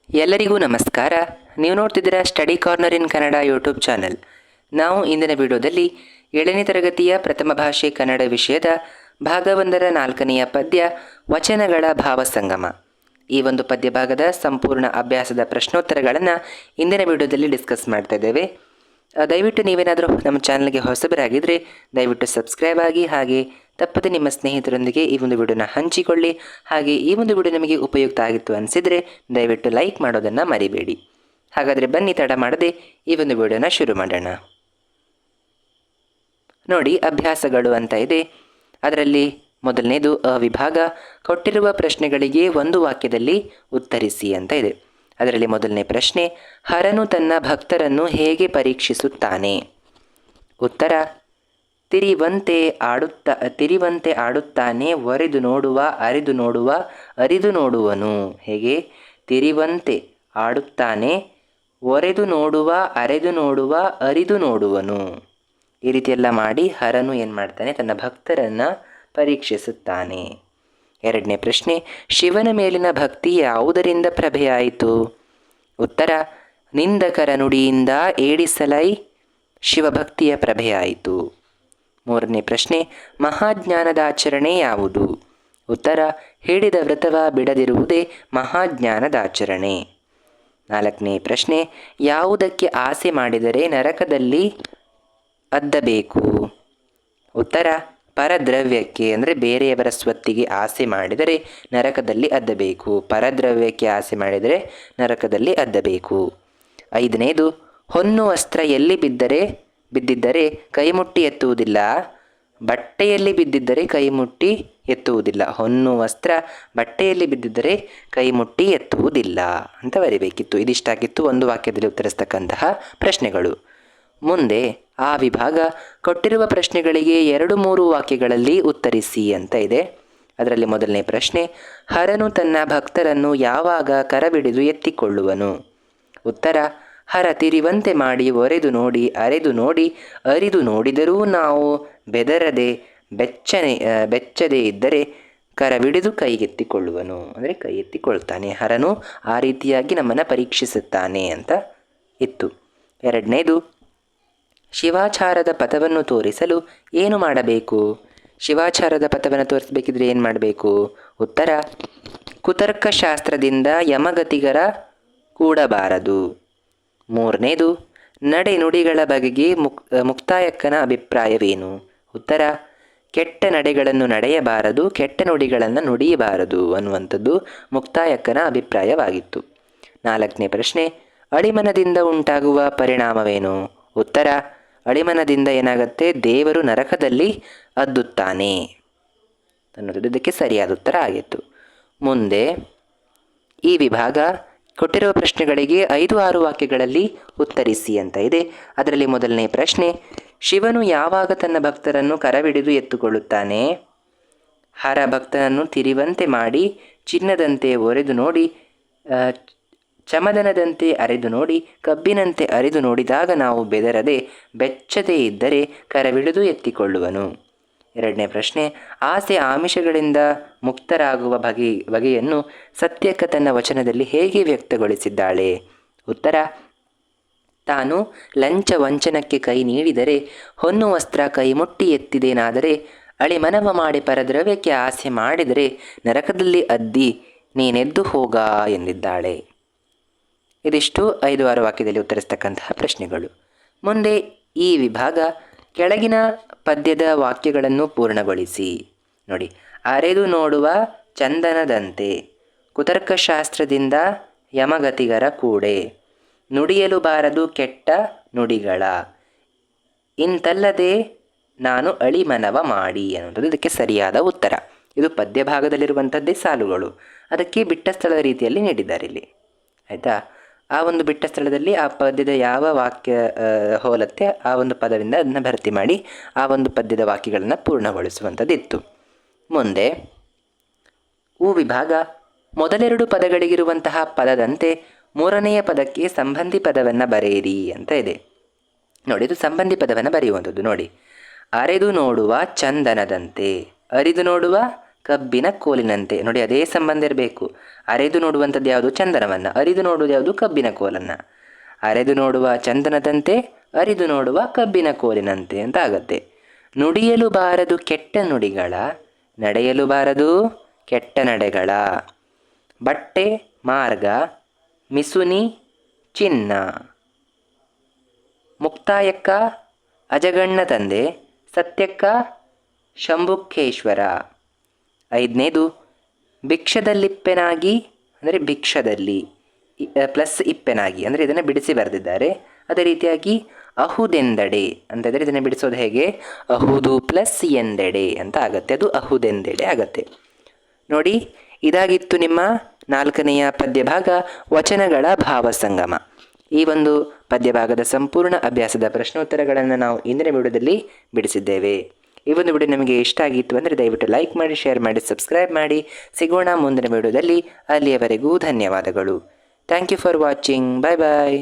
ಎಲ್ಲರಿಗೂ ನಮಸ್ಕಾರ. ನೀವು ನೋಡ್ತಿದ್ದೀರಾ ಸ್ಟಡಿ ಕಾರ್ನರ್ ಇನ್ ಕನ್ನಡ ಯೂಟ್ಯೂಬ್ ಚಾನೆಲ್. ನಾವು ಇಂದಿನ ವಿಡಿಯೋದಲ್ಲಿ 7ನೇ ತರಗತಿಯ ಪ್ರಥಮ ಭಾಷೆ ಕನ್ನಡ ವಿಷಯದ ಭಾಗ 1ರ 4ನೆಯ ಪದ್ಯ ವಚನಗಳ ಭಾವಸಂಗಮ, ಈ ಒಂದು ಪದ್ಯ ಭಾಗದ ಸಂಪೂರ್ಣ ಅಭ್ಯಾಸದ ಪ್ರಶ್ನೋತ್ತರಗಳನ್ನು ಇಂದಿನ ವಿಡಿಯೋದಲ್ಲಿ ಡಿಸ್ಕಸ್ ಮಾಡ್ತಾ ಇದ್ದೇವೆ. ದಯವಿಟ್ಟು ನೀವೇನಾದರೂ ನಮ್ಮ ಚಾನಲ್ಗೆ ಹೊಸಬರಾಗಿದ್ದರೆ ದಯವಿಟ್ಟು ಸಬ್ಸ್ಕ್ರೈಬ್ ಆಗಿ, ಹಾಗೆ ತಪ್ಪದೆ ನಿಮ್ಮ ಸ್ನೇಹಿತರೊಂದಿಗೆ ಈ ಒಂದು ವಿಡಿಯೋನ ಹಂಚಿಕೊಳ್ಳಿ. ಹಾಗೆ ಈ ಒಂದು ವಿಡಿಯೋ ನಿಮಗೆ ಉಪಯುಕ್ತ ಆಗಿತ್ತು ಅನಿಸಿದರೆ ದಯವಿಟ್ಟು ಲೈಕ್ ಮಾಡೋದನ್ನು ಮರಿಬೇಡಿ. ಹಾಗಾದರೆ ಬನ್ನಿ ತಡ ಮಾಡದೆ ಈ ಒಂದು ವಿಡಿಯೋನ ಶುರು ಮಾಡೋಣ. ನೋಡಿ, ಅಭ್ಯಾಸಗಳು ಅಂತ ಇದೆ. ಅದರಲ್ಲಿ ಮೊದಲನೇದು ವಿಭಾಗ, ಕೊಟ್ಟಿರುವ ಪ್ರಶ್ನೆಗಳಿಗೆ ಒಂದು ವಾಕ್ಯದಲ್ಲಿ ಉತ್ತರಿಸಿ ಅಂತ ಇದೆ. ಅದರಲ್ಲಿ ಮೊದಲನೇ ಪ್ರಶ್ನೆ, ಹರನು ತನ್ನ ಭಕ್ತರನ್ನು ಹೇಗೆ ಪರೀಕ್ಷಿಸುತ್ತಾನೆ? ಉತ್ತರ, ತಿರಿವಂತೆ ಆಡುತ್ತಾನೆ, ಒರೆದು ನೋಡುವ, ಅರಿದು ನೋಡುವ, ಅರಿದು ನೋಡುವನು. ಹೇಗೆ? ತಿರಿವಂತೆ ಆಡುತ್ತಾನೆ, ಒರೆದು ನೋಡುವ, ಅರೆದು ನೋಡುವ, ಅರಿದು ನೋಡುವನು. ಈ ರೀತಿಯೆಲ್ಲ ಮಾಡಿ ಹರನು ಏನು ಮಾಡ್ತಾನೆ? ತನ್ನ ಭಕ್ತರನ್ನು ಪರೀಕ್ಷಿಸುತ್ತಾನೆ. ಎರಡನೇ ಪ್ರಶ್ನೆ, ಶಿವನ ಮೇಲಿನ ಭಕ್ತಿ ಯಾವುದರಿಂದ ಪ್ರಭೆಯಾಯಿತು? ಉತ್ತರ, ನಿಂದಕರ ನುಡಿಯಿಂದ ಏಡಿಸಲೈ ಶಿವಭಕ್ತಿಯ ಪ್ರಭೆಯಾಯಿತು. ಮೂರನೇ ಪ್ರಶ್ನೆ, ಮಹಾಜ್ಞಾನದ ಆಚರಣೆ ಯಾವುದು? ಉತ್ತರ, ಹಿಡಿದ ವ್ರತವ ಬಿಡದಿರುವುದೇ ಮಹಾಜ್ಞಾನದ ಆಚರಣೆ. ನಾಲ್ಕನೇ ಪ್ರಶ್ನೆ, ಯಾವುದಕ್ಕೆ ಆಸೆ ಮಾಡಿದರೆ ನರಕದಲ್ಲಿ ಅದ್ದಬೇಕು? ಉತ್ತರ, ಪರದ್ರವ್ಯಕ್ಕೆ, ಅಂದರೆ ಬೇರೆಯವರ ಸ್ವತ್ತಿಗೆ ಆಸೆ ಮಾಡಿದರೆ ನರಕದಲ್ಲಿ ಅದ್ದಬೇಕು. ಪರದ್ರವ್ಯಕ್ಕೆ ಆಸೆ ಮಾಡಿದರೆ ನರಕದಲ್ಲಿ ಅದ್ದಬೇಕು. ಐದನೇದು, ಹೊನ್ನು ವಸ್ತ್ರ ಎಲ್ಲಿ ಬಿದ್ದಿದ್ದರೆ ಕೈಮುಟ್ಟಿ ಎತ್ತುವುದಿಲ್ಲ, ಬಟ್ಟೆಯಲ್ಲಿ ಬಿದ್ದಿದ್ದರೆ ಕೈಮುಟ್ಟಿ ಎತ್ತುವುದಿಲ್ಲ. ಹೊನ್ನು ವಸ್ತ್ರ ಬಟ್ಟೆಯಲ್ಲಿ ಬಿದ್ದಿದ್ದರೆ ಕೈಮುಟ್ಟಿ ಎತ್ತುವುದಿಲ್ಲ ಅಂತ ಬರಿಬೇಕಿತ್ತು. ಇದಿಷ್ಟಾಗಿತ್ತು ಒಂದು ವಾಕ್ಯದಲ್ಲಿ ಉತ್ತರಿಸ್ತಕ್ಕಂತಹ ಪ್ರಶ್ನೆಗಳು. ಮುಂದೆ ಆ ವಿಭಾಗ, ಕೊಟ್ಟಿರುವ ಪ್ರಶ್ನೆಗಳಿಗೆ 2-3 ವಾಕ್ಯಗಳಲ್ಲಿ ಉತ್ತರಿಸಿ ಅಂತ ಇದೆ. ಅದರಲ್ಲಿ ಮೊದಲನೇ ಪ್ರಶ್ನೆ, ಹರನು ತನ್ನ ಭಕ್ತರನ್ನು ಯಾವಾಗ ಕರಬಿಡಿದು ಎತ್ತಿಕೊಳ್ಳುವನು? ಉತ್ತರ, ಹರ ತಿರಿವಂತೆ ಮಾಡಿ, ಒರೆದು ನೋಡಿ, ಅರೆದು ನೋಡಿ, ಅರಿದು ನೋಡಿದರೂ ನಾವು ಬೆದರದೆ ಬೆಚ್ಚದೆ ಇದ್ದರೆ ಕರಬಿಡಿದು ಕೈಗೆತ್ತಿಕೊಳ್ಳುವನು. ಅಂದರೆ ಕೈ ಎತ್ತಿಕೊಳ್ತಾನೆ. ಹರನು ಆ ರೀತಿಯಾಗಿ ನಮ್ಮನ್ನು ಪರೀಕ್ಷಿಸುತ್ತಾನೆ ಅಂತ ಇತ್ತು. ಎರಡನೇದು, ಶಿವಾಚಾರದ ಪಥವನ್ನು ತೋರಿಸಲು ಏನು ಮಾಡಬೇಕು? ಶಿವಾಚಾರದ ಪಥವನ್ನು ತೋರಿಸಬೇಕಿದ್ರೆ ಏನು ಮಾಡಬೇಕು? ಉತ್ತರ, ಕುತರ್ಕಶಾಸ್ತ್ರದಿಂದ ಯಮಗತಿಗರ ಕೂಡಬಾರದು. ಮೂರನೇದು, ನಡೆ ನುಡಿಗಳ ಬಗೆಗೆ ಮುಕ್ತಾಯಕ್ಕನ ಅಭಿಪ್ರಾಯವೇನು? ಉತ್ತರ, ಕೆಟ್ಟ ನಡೆಗಳನ್ನು ನಡೆಯಬಾರದು, ಕೆಟ್ಟ ನುಡಿಗಳನ್ನು ನುಡಿಯಬಾರದು ಅನ್ನುವಂಥದ್ದು ಮುಕ್ತಾಯಕ್ಕನ ಅಭಿಪ್ರಾಯವಾಗಿತ್ತು. ನಾಲ್ಕನೇ ಪ್ರಶ್ನೆ, ಅಳಿಮನದಿಂದ ಉಂಟಾಗುವ ಪರಿಣಾಮವೇನು? ಉತ್ತರ, ಅಳಿಮನದಿಂದ ಏನಾಗುತ್ತೆ? ದೇವರು ನರಕದಲ್ಲಿ ಅದ್ದುತ್ತಾನೆ ಅನ್ನೋದು ಇದಕ್ಕೆ ಸರಿಯಾದ ಉತ್ತರ ಆಗಿತ್ತು. ಮುಂದೆ ಈ ವಿಭಾಗ, ಕೊಟ್ಟಿರುವ ಪ್ರಶ್ನೆಗಳಿಗೆ 5-6 ವಾಕ್ಯಗಳಲ್ಲಿ ಉತ್ತರಿಸಿ ಅಂತ ಇದೆ. ಅದರಲ್ಲಿ ಮೊದಲನೇ ಪ್ರಶ್ನೆ, ಶಿವನು ಯಾವಾಗ ತನ್ನ ಭಕ್ತರನ್ನು ಕರಬಿಡಿದು ಎತ್ತುಕೊಳ್ಳುತ್ತಾನೆ? ಹರ ಭಕ್ತನನ್ನು ತಿರಿವಂತೆ ಮಾಡಿ, ಚಿನ್ನದಂತೆ ಒರೆದು ನೋಡಿ, ಚಮದನದಂತೆ ಅರೆದು ನೋಡಿ, ಕಬ್ಬಿನಂತೆ ಅರಿದು ನೋಡಿದಾಗ ನಾವು ಬೆದರದೆ ಬೆಚ್ಚದೆ ಇದ್ದರೆ ಕರಬಿಡಿದು ಎತ್ತಿಕೊಳ್ಳುವನು. ಎರಡನೇ ಪ್ರಶ್ನೆ, ಆಸೆ ಆಮಿಷಗಳಿಂದ ಮುಕ್ತರಾಗುವ ಬಗೆಯನ್ನು ಸತ್ಯಕ್ಕ ತನ್ನ ವಚನದಲ್ಲಿ ಹೇಗೆ ವ್ಯಕ್ತಗೊಳಿಸಿದ್ದಾಳೆ? ಉತ್ತರ, ತಾನು ಲಂಚ ವಂಚನಕ್ಕೆ ಕೈ ನೀಡಿದರೆ, ಹೊನ್ನು ವಸ್ತ್ರ ಕೈ ಮುಟ್ಟಿ ಎತ್ತಿದೇನಾದರೆ, ಅಳಿಮನವ ಮಾಡಿ ಪರದ್ರವ್ಯಕ್ಕೆ ಆಸೆ ಮಾಡಿದರೆ ನರಕದಲ್ಲಿ ಅದ್ದಿ ನೀನೆದ್ದು ಹೋಗ ಎಂದಿದ್ದಾಳೆ. ಇದಿಷ್ಟು 5-6 ವಾಕ್ಯದಲ್ಲಿ ಉತ್ತರಿಸ್ತಕ್ಕಂತಹ ಪ್ರಶ್ನೆಗಳು. ಮುಂದೆ ಈ ವಿಭಾಗ, ಕೆಳಗಿನ ಪದ್ಯದ ವಾಕ್ಯಗಳನ್ನು ಪೂರ್ಣಗೊಳಿಸಿ. ನೋಡಿ, ಅರೆದು ನೋಡುವ ಚಂದನದಂತೆ, ಕುತರ್ಕಶಾಸ್ತ್ರದಿಂದ ಯಮಗತಿಗರ ಕೂಡೆ, ನುಡಿಯಲು ಬಾರದು ಕೆಟ್ಟ ನುಡಿಗಳ, ಇಂತಲ್ಲದೆ ನಾನು ಅಳಿಮನವ ಮಾಡಿ ಅನ್ನುವಂಥದ್ದು ಇದಕ್ಕೆ ಸರಿಯಾದ ಉತ್ತರ. ಇದು ಪದ್ಯ ಭಾಗದಲ್ಲಿರುವಂಥದ್ದೇ ಸಾಲುಗಳು, ಅದಕ್ಕೆ ಬಿಟ್ಟ ಸ್ಥಳದ ರೀತಿಯಲ್ಲಿ ನೀಡಿದ್ದಾರೆ ಇಲ್ಲಿ. ಆಯಿತಾ? ಆ ಒಂದು ಬಿಟ್ಟ ಸ್ಥಳದಲ್ಲಿ ಆ ಪದ್ಯದ ಯಾವ ವಾಕ್ಯ ಹೋಲತ್ತೆ ಆ ಒಂದು ಪದದಿಂದ ಅದನ್ನು ಭರ್ತಿ ಮಾಡಿ ಆ ಒಂದು ಪದ್ಯದ ವಾಕ್ಯಗಳನ್ನು ಪೂರ್ಣಗೊಳಿಸುವಂಥದ್ದಿತ್ತು. ಮುಂದೆ ವಿಭಾಗ, ಮೊದಲೆರಡು ಪದಗಳಿಗಿರುವಂತಹ ಪದದಂತೆ ಮೂರನೆಯ ಪದಕ್ಕೆ ಸಂಬಂಧಿ ಪದವನ್ನು ಬರೆಯಿರಿ ಅಂತ ಇದೆ. ನೋಡಿ, ಇದು ಸಂಬಂಧಿ ಪದವನ್ನು ಬರೆಯುವಂಥದ್ದು. ನೋಡಿ, ಅರೆದು ನೋಡುವ ಚಂದನದಂತೆ, ಅರಿದು ನೋಡುವ ಕಬ್ಬಿನ ಕೋಲಿನಂತೆ. ನೋಡಿ, ಅದೇ ಸಂಬಂಧ ಇರಬೇಕು. ಅರೆದು ನೋಡುವಂಥದ್ದು ಯಾವುದು? ಚಂದನವನ್ನು. ಅರಿದು ನೋಡುವುದು ಯಾವುದು? ಕಬ್ಬಿನ ಕೋಲನ್ನು. ಅರೆದು ನೋಡುವ ಚಂದನದಂತೆ, ಅರಿದು ನೋಡುವ ಕಬ್ಬಿನ ಕೋಲಿನಂತೆ ಅಂತ ಆಗತ್ತೆ. ನುಡಿಯಲು ಬಾರದು ಕೆಟ್ಟ ನುಡಿಗಳ, ನಡೆಯಲು ಬಾರದು ಕೆಟ್ಟ ನಡೆಗಳ. ಬಟ್ಟೆ ಮಾರ್ಗ, ಮಿಸುನಿ ಚಿನ್ನ. ಮುಕ್ತಾಯಕ್ಕ ಅಜಗಣ್ಣ ತಂದೆ, ಸತ್ಯಕ್ಕ ಶಂಭುಖೇಶ್ವರ. 5ನೇದು ಭಿಕ್ಷದಲ್ಲಿಪ್ಪೆನಾಗಿ, ಅಂದರೆ ಭಿಕ್ಷದಲ್ಲಿ ಪ್ಲಸ್ ಇಪ್ಪೆನಾಗಿ, ಅಂದರೆ ಇದನ್ನು ಬಿಡಿಸಿ ಬರೆದಿದ್ದಾರೆ. ಅದೇ ರೀತಿಯಾಗಿ ಅಹುದೆಂದೆಡೆ ಅಂತಂದರೆ ಇದನ್ನು ಬಿಡಿಸೋದು ಹೇಗೆ? ಅಹುದು ಪ್ಲಸ್ ಎಂದೆಡೆ ಅಂತ ಆಗತ್ತೆ. ಅದು ಅಹುದೆಂದೆಡೆ ಆಗತ್ತೆ. ನೋಡಿ, ಇದಾಗಿತ್ತು ನಿಮ್ಮ 4ನೆಯ ಪದ್ಯಭಾಗ ವಚನಗಳ ಭಾವಸಂಗಮ. ಈ ಒಂದು ಪದ್ಯಭಾಗದ ಸಂಪೂರ್ಣ ಅಭ್ಯಾಸದ ಪ್ರಶ್ನೋತ್ತರಗಳನ್ನು ನಾವು ಇಂದಿನ ವಿಡಿಯೋದಲ್ಲಿ ಬಿಡಿಸಿದ್ದೇವೆ. ಈ ಒಂದು ವಿಡಿಯೋ ನಿಮಗೆ ಇಷ್ಟ ಆಗಿತ್ತು ಅಂದರೆ ದಯವಿಟ್ಟು ಲೈಕ್ ಮಾಡಿ, ಶೇರ್ ಮಾಡಿ, ಸಬ್ಸ್ಕ್ರೈಬ್ ಮಾಡಿ. ಸಿಗೋಣ ಮುಂದಿನ ವಿಡಿಯೋದಲ್ಲಿ. ಅಲ್ಲಿಯವರೆಗೂ ಧನ್ಯವಾದಗಳು. Thank you for watching. Bye bye.